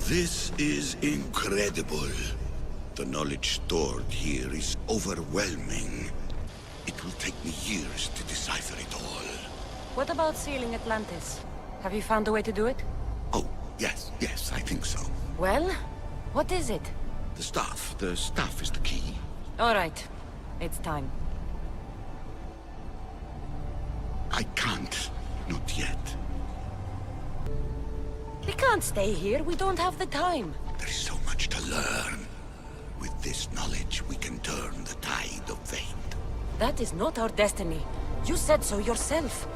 This is incredible. The knowledge stored here is overwhelming. It will take me years to decipher it all. What about sealing Atlantis? Have you found a way to do it? Oh, yes, I think so. Well, what is it? The staff is the key. All right, it's time. I can't, not yet. We can't stay here, we don't have the time. There's so much to learn. With this knowledge, we can turn the tide of fate. That is not our destiny. You said so yourself.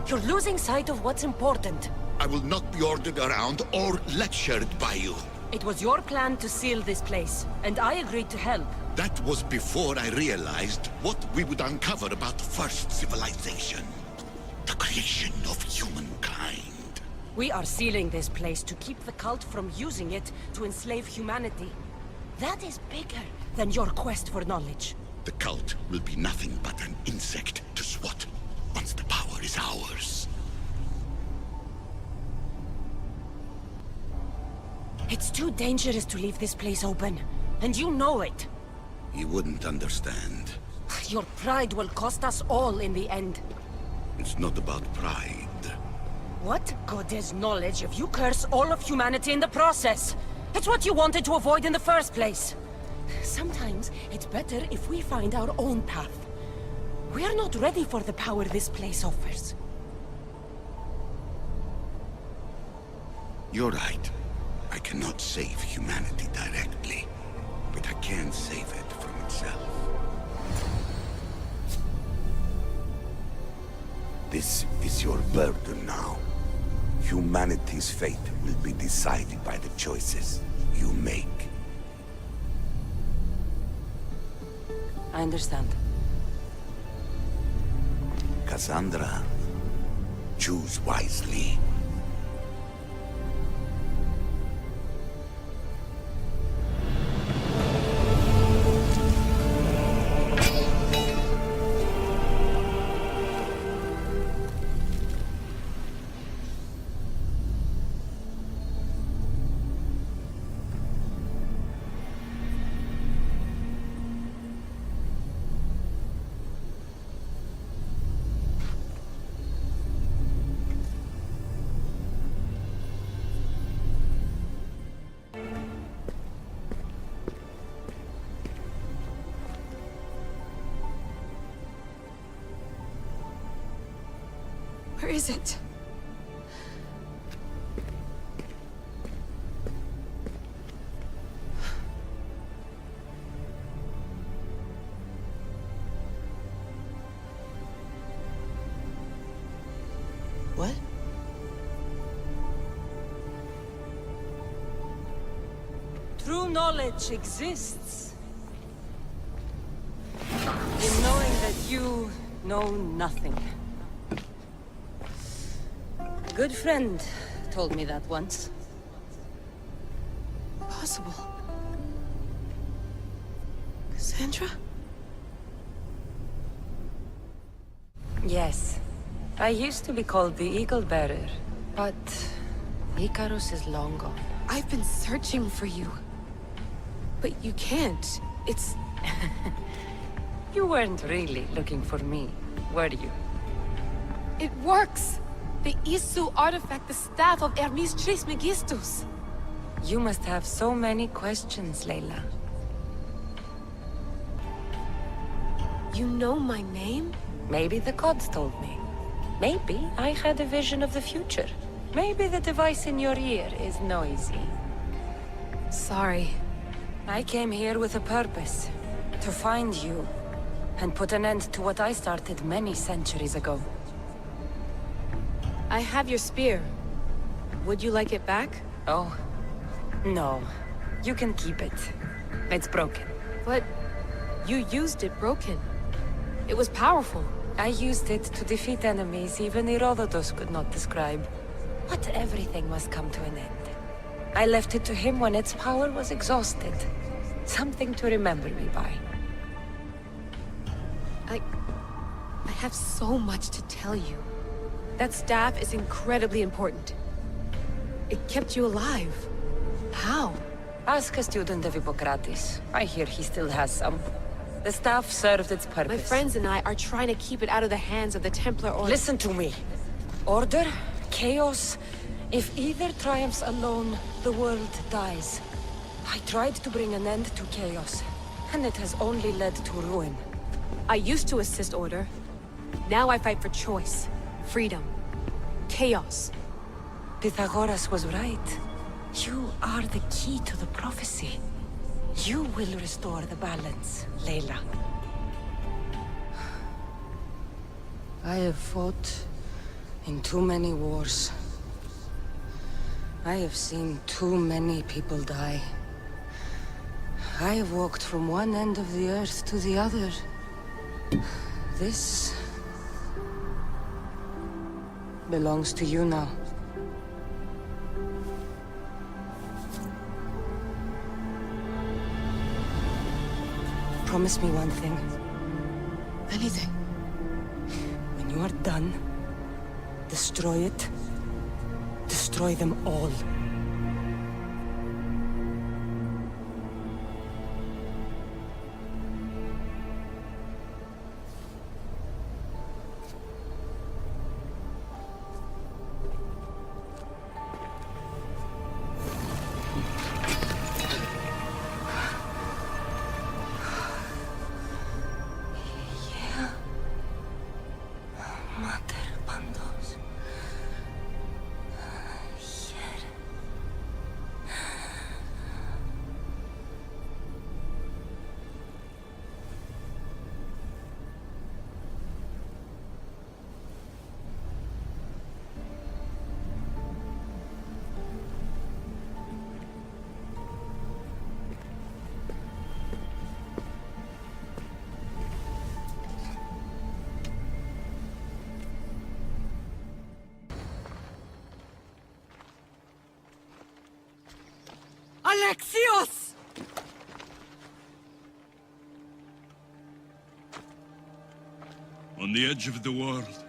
You're losing sight of what's important. I will not be ordered around or lectured by you. It was your plan to seal this place, and I agreed to help. That was before I realized what we would uncover about the first civilization. The creation of humankind. We are sealing this place to keep the cult from using it to enslave humanity. That is bigger than your quest for knowledge. The cult will be nothing but an insect to swat once the power is ours. It's too dangerous to leave this place open, and you know it. You wouldn't understand. Your pride will cost us all in the end. It's not about pride. What good is knowledge if you curse all of humanity in the process? It's what you wanted to avoid in the first place. Sometimes it's better if we find our own path. We are not ready for the power this place offers. You're right. I cannot save humanity directly, but I can save it from itself. This is your burden now. Humanity's fate will be decided by the choices you make. I understand. Cassandra, choose wisely. Where is it? What? True knowledge exists in knowing that you know nothing. A good friend told me that once. Possible. Cassandra? Yes. I used to be called the Eagle Bearer, but Icarus is long gone. I've been searching for you. But you can't. It's... You weren't really looking for me, were you? It works! The Isu artifact, the staff of Hermes Trismegistus. You must have so many questions, Layla. You know my name? Maybe the gods told me. Maybe I had a vision of the future. Maybe the device in your ear is noisy. Sorry. I came here with a purpose. To find you. And put an end to what I started many centuries ago. I have your spear. Would you like it back? Oh. No. You can keep it. It's broken. But you used it broken. It was powerful. I used it to defeat enemies even Herodotus could not describe. But everything must come to an end. I left it to him when its power was exhausted. Something to remember me by. I have so much to tell you. That staff is incredibly important. It kept you alive. How? Ask a student of Hippocrates. I hear he still has some. The staff served its purpose. My friends and I are trying to keep it out of the hands of the Templar Order. Listen to me. Order, chaos. If either triumphs alone, the world dies. I tried to bring an end to chaos, and it has only led to ruin. I used to assist Order. Now I fight for choice, freedom, chaos. Pythagoras was right. You are the key to the prophecy. You will restore the balance, Layla. I have fought in too many wars. I have seen too many people die. I have walked from one end of the earth to the other. This belongs to you now. Promise me one thing. Anything. When you are done, destroy it. Destroy them all. Alexios! On the edge of the world,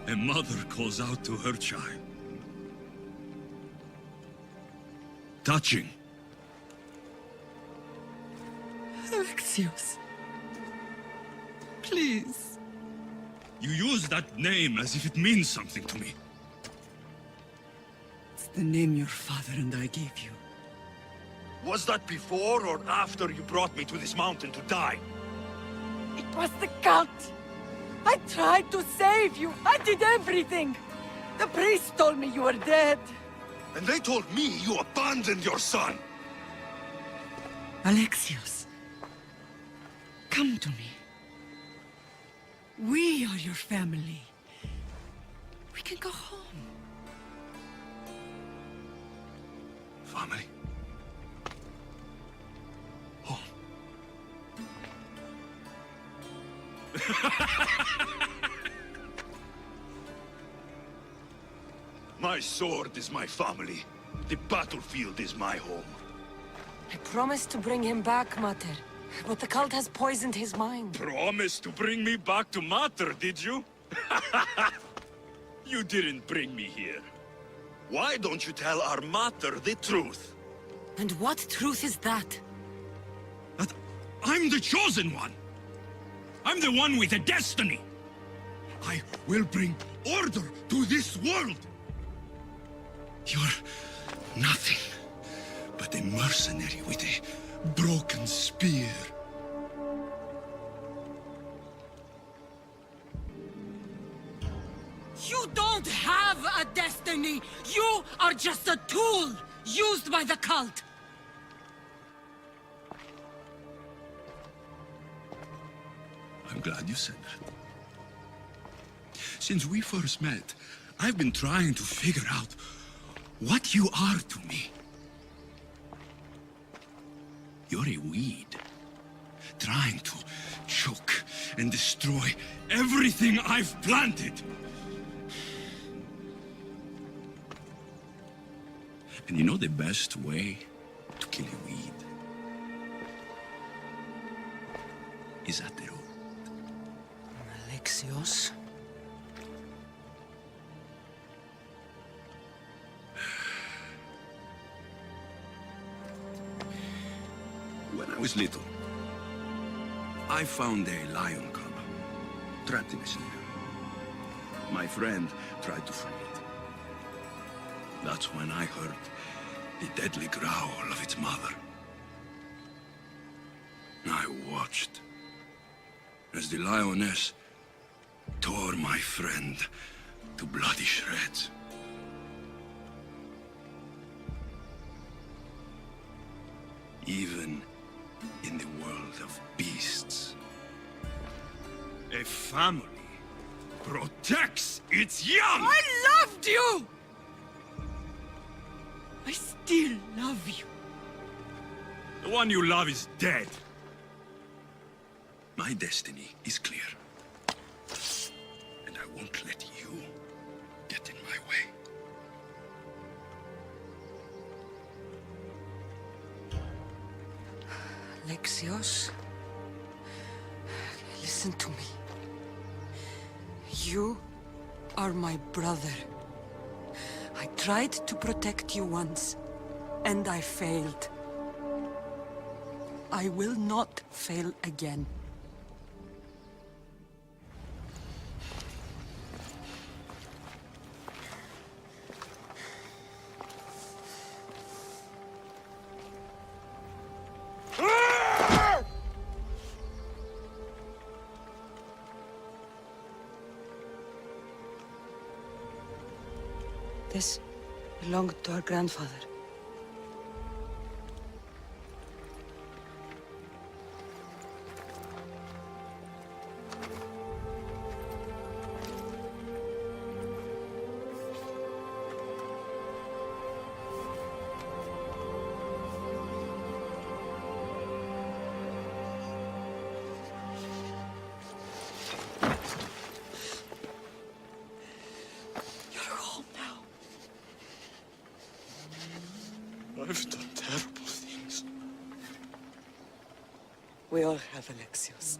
a mother calls out to her child. Touching. Alexios. Please. You use that name as if it means something to me. It's the name your father and I gave you. Was that before or after you brought me to this mountain to die? It was the cult. I tried to save you. I did everything. The priest told me you were dead. And they told me you abandoned your son. Alexios. Come to me. We are your family. We can go home. Family? Home. My sword is my family. The battlefield is my home. I promised to bring him back, Mater. But the cult has poisoned his mind. Promised to bring me back to Mater, did you? You didn't bring me here. Why don't you tell our Mater the truth? And what truth is that? That I'm the chosen one. I'm the one with a destiny. I will bring order to this world. You're nothing but a mercenary with a broken spear. You don't have a destiny! You are just a tool used by the cult! I'm glad you said that. Since we first met, I've been trying to figure out what you are to me. You're a weed, trying to choke and destroy everything I've planted. And you know the best way to kill a weed is at the root. Alexios? When I was little, I found a lion cub trapped in a snare. My friend tried to free it. That's when I heard the deadly growl of its mother. I watched as the lioness tore my friend to bloody shreds. Even in the world of beasts, a family protects its young! I loved you! I still love you. The one you love is dead. My destiny is clear. And I won't let you get in my way. Alexios, listen to me. You are my brother. I tried to protect you once, and I failed. I will not fail again. This belonged to our grandfather. I've done terrible things. We all have, Alexios.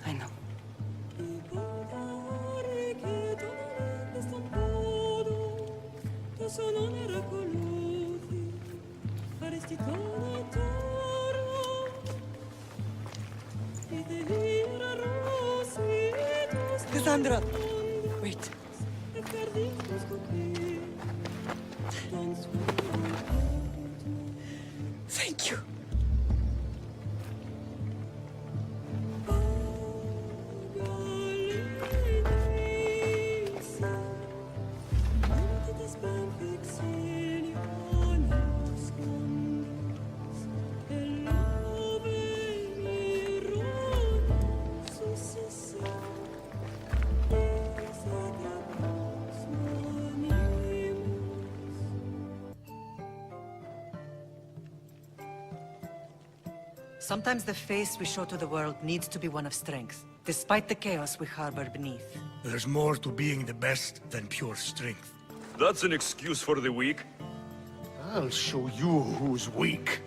I know. Cassandra! Wait. Thank you. Sometimes the face we show to the world needs to be one of strength, despite the chaos we harbor beneath. There's more to being the best than pure strength. That's an excuse for the weak. I'll show you who's weak.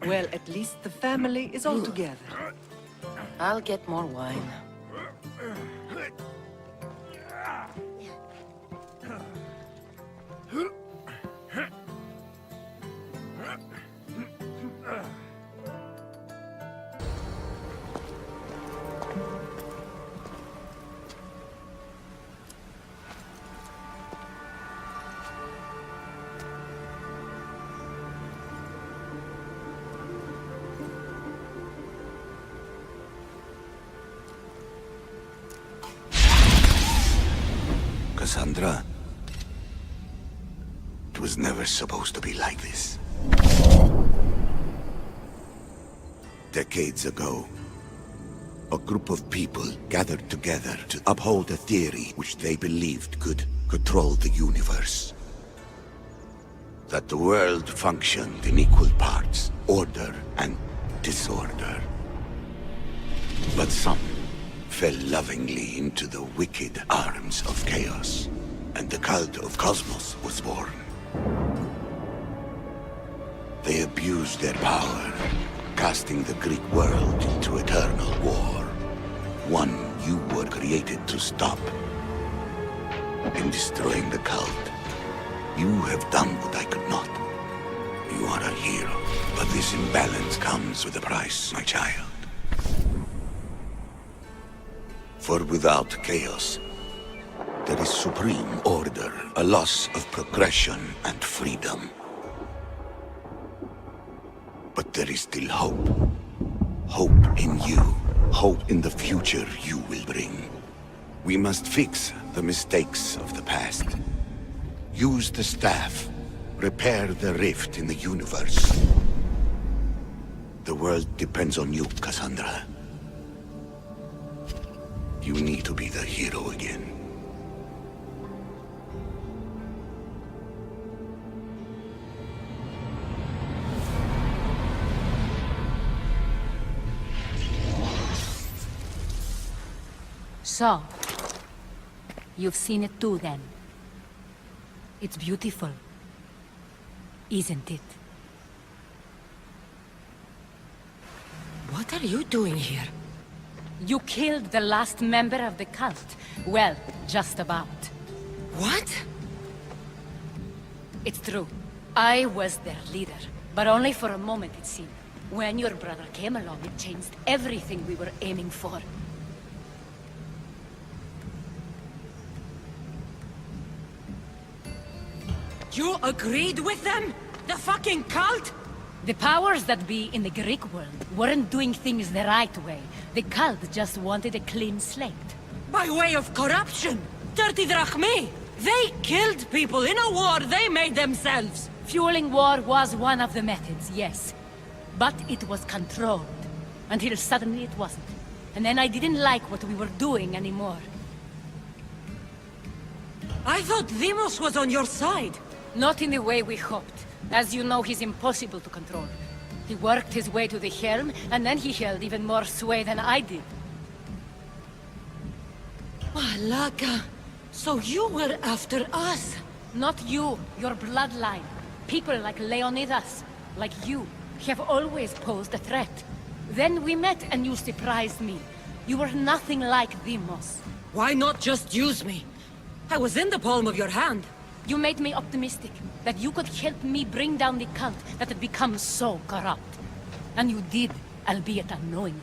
Well, at least the family is all together. I'll get more wine. Cassandra, it was never supposed to be like this. Decades ago, a group of people gathered together to uphold a theory which they believed could control the universe. That the world functioned in equal parts, order and disorder. But some fell lovingly into the wicked arms of chaos, and the cult of Cosmos was born. They abused their power, casting the Greek world into eternal war. One you were created to stop. In destroying the cult, you have done what I could not. You are a hero, but this imbalance comes with a price, my child. For without chaos, there is supreme order, a loss of progression and freedom. But there is still hope. Hope in you. Hope in the future you will bring. We must fix the mistakes of the past. Use the staff. Repair the rift in the universe. The world depends on you, Cassandra. You need to be the hero again. So, you've seen it too then. It's beautiful, isn't it? What are you doing here? You killed the last member of the cult. Well, just about. What? It's true. I was their leader, but only for a moment it seemed. When your brother came along, it changed everything we were aiming for. You agreed with them? The fucking cult? The powers that be in the Greek world weren't doing things the right way. The cult just wanted a clean slate. By way of corruption? Dirty drachmi? They killed people in a war they made themselves. Fueling war was one of the methods, yes. But it was controlled. Until suddenly it wasn't. And then I didn't like what we were doing anymore. I thought Demos was on your side. Not in the way we hoped. As you know, he's impossible to control. He worked his way to the helm, and then he held even more sway than I did. Malaka, so you were after us? Not you, your bloodline. People like Leonidas, like you, have always posed a threat. Then we met and you surprised me. You were nothing like Demos. Why not just use me? I was in the palm of your hand. You made me optimistic, that you could help me bring down the cult that had become so corrupt. And you did, albeit unknowingly.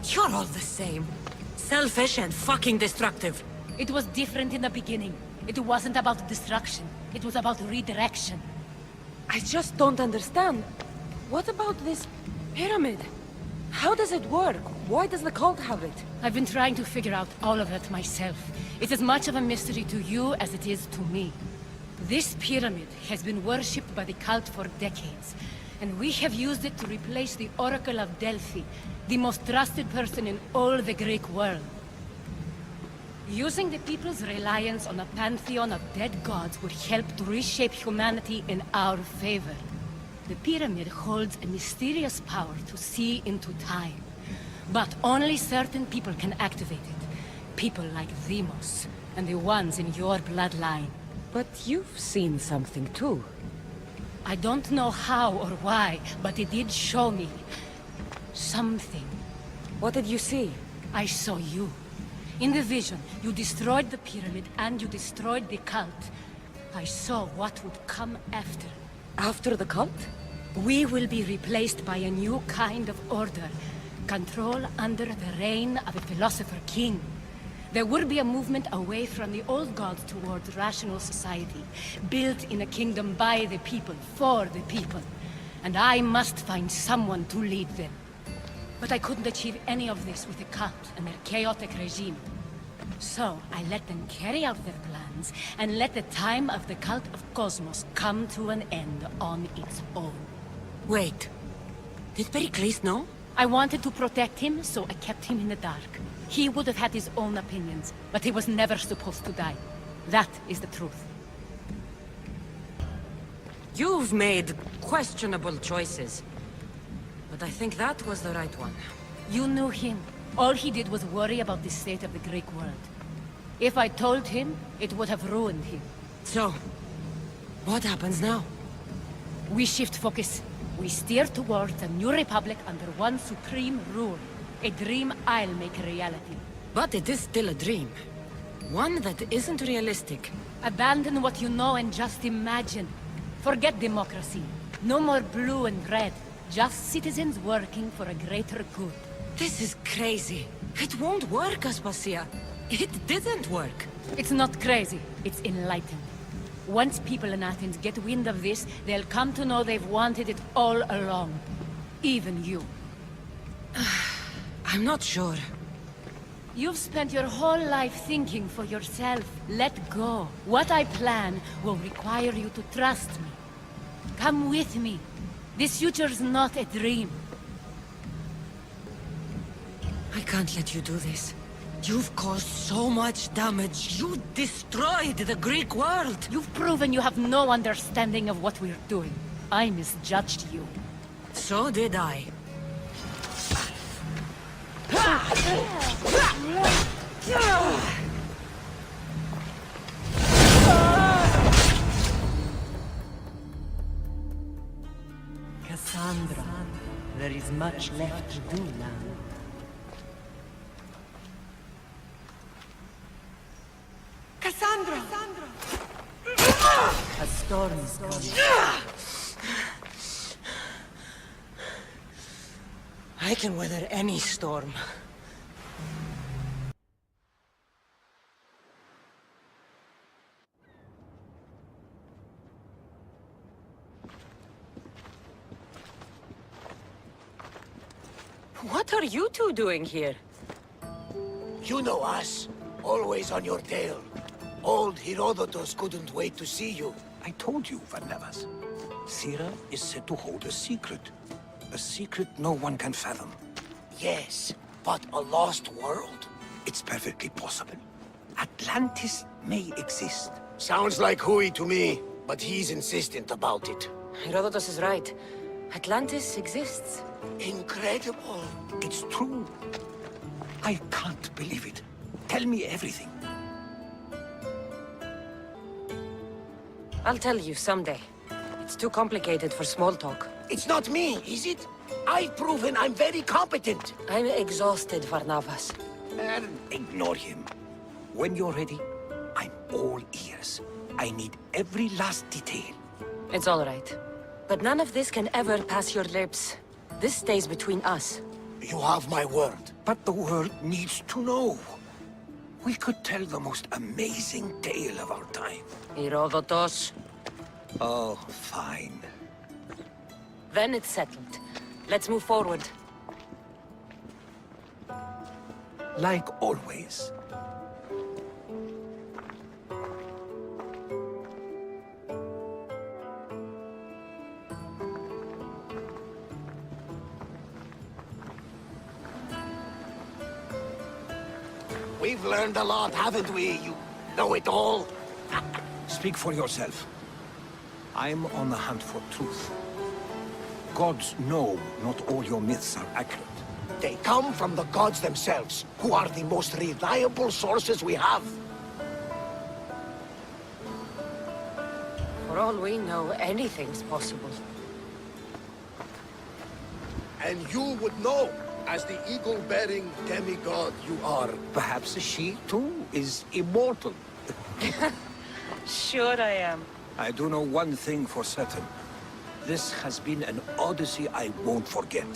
You're all the same. Selfish and fucking destructive. It was different in the beginning. It wasn't about destruction. It was about redirection. I just don't understand. What about this pyramid? How does it work? Why does the cult have it? I've been trying to figure out all of it myself. It's as much of a mystery to you as it is to me. This pyramid has been worshipped by the cult for decades, and we have used it to replace the Oracle of Delphi, the most trusted person in all the Greek world. Using the people's reliance on a pantheon of dead gods would help to reshape humanity in our favor. The pyramid holds a mysterious power to see into time. But only certain people can activate it. People like Demos, and the ones in your bloodline. But you've seen something too. I don't know how or why, but it did show me something. What did you see? I saw you. In the vision, you destroyed the pyramid and you destroyed the cult. I saw what would come after. After the cult? We will be replaced by a new kind of order. Control under the reign of a philosopher king. There will be a movement away from the old gods towards rational society, built in a kingdom by the people, for the people. And I must find someone to lead them. But I couldn't achieve any of this with the cult and their chaotic regime. So I let them carry out their plans, and let the time of the cult of Cosmos come to an end on its own. Wait. Did Pericles know? I wanted to protect him, so I kept him in the dark. He would have had his own opinions, but he was never supposed to die. That is the truth. You've made questionable choices. but I think that was the right one. You knew him. All he did was worry about the state of the Greek world. If I told him, it would have ruined him. So, what happens now? We shift focus. We steer towards a new republic under one supreme rule. A dream I'll make a reality. But it is still a dream. One that isn't realistic. Abandon what you know and just imagine. Forget democracy. No more blue and red. Just citizens working for a greater good. This is crazy. It won't work, Aspasia. It didn't work. It's not crazy. It's enlightened. Once people in Athens get wind of this, they'll come to know they've wanted it all along. Even you. I'm not sure. You've spent your whole life thinking for yourself. Let go. What I plan will require you to trust me. Come with me. This future's not a dream. I can't let you do this. You've caused so much damage. You destroyed the Greek world. You've proven you have no understanding of what we're doing. I misjudged you. So did I. Cassandra, there is much left to do now. Cassandra! A storm is coming. I can weather any storm. What are you two doing here? You know us. Always on your tail. Old Herodotus couldn't wait to see you. I told you, Varnavas. Sira is said to hold a secret. A secret no one can fathom. Yes, but a lost world? It's perfectly possible. Atlantis may exist. Sounds like Hui to me, but he's insistent about it. Herodotus is right. Atlantis exists. Incredible. It's true. I can't believe it. Tell me everything. I'll tell you someday. It's too complicated for small talk. It's not me, is it? I've proven I'm very competent. I'm exhausted, Varnavas. Ignore him. When you're ready, I'm all ears. I need every last detail. It's all right. But none of this can ever pass your lips. This stays between us. You have my word. But the world needs to know. We could tell the most amazing tale of our time. Herodotus. Oh, fine. Then it's settled. Let's move forward. Like always. We've learned a lot, haven't we? You know it all. Speak for yourself. I'm on the hunt for truth. Gods know not all your myths are accurate. They come from the gods themselves, who are the most reliable sources we have. For all we know, anything's possible. And you would know, as the eagle-bearing demigod you are. Perhaps she, too, is immortal. Sure I am. I do know one thing for certain. This has been an odyssey I won't forget.